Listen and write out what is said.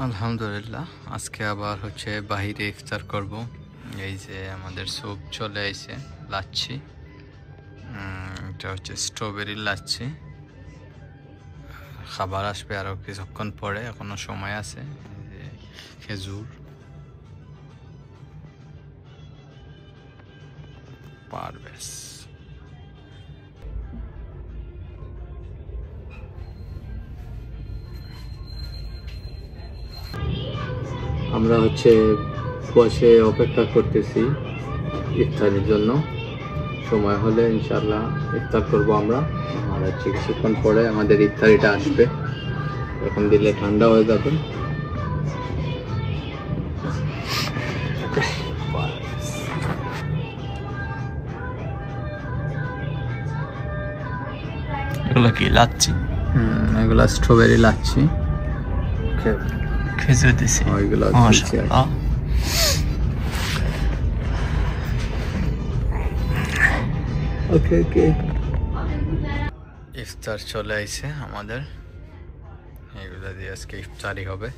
আলহামদুলিল্লাহ, আজকে আবার হচ্ছে বাহিরে ইফতার করব। এই যে আমাদের স্যুপ চলে এসে লাচ্ছি, এটা হচ্ছে স্ট্রবেরি লাচ্ছি। খাবার আসবে আরও কিছুক্ষণ পরে, এখনো সময় আছে। এই যে খেজুর, পারভেজ। আমরা হচ্ছে বসে অপেক্ষা করতেছি ইফতারের জন্য। সময় হলে ইনশাল্লাহ ইফতার করব আমরা। আর হচ্ছে কিছুক্ষণ পরে আমাদের ইফতারিটা আসবে, এখন দিলে ঠান্ডা হয়ে যাবে। এগুলো কি লাচ্ছি? এগুলা স্ট্রবেরি লাচ্ছি, খেজুর দিছি। ওইগুলো মাশাআল্লাহ। ওকে ওকে। ইফতার চলে আইছে আমাদের, এগুলা দিয়ে আজকে ইফতারি হবে।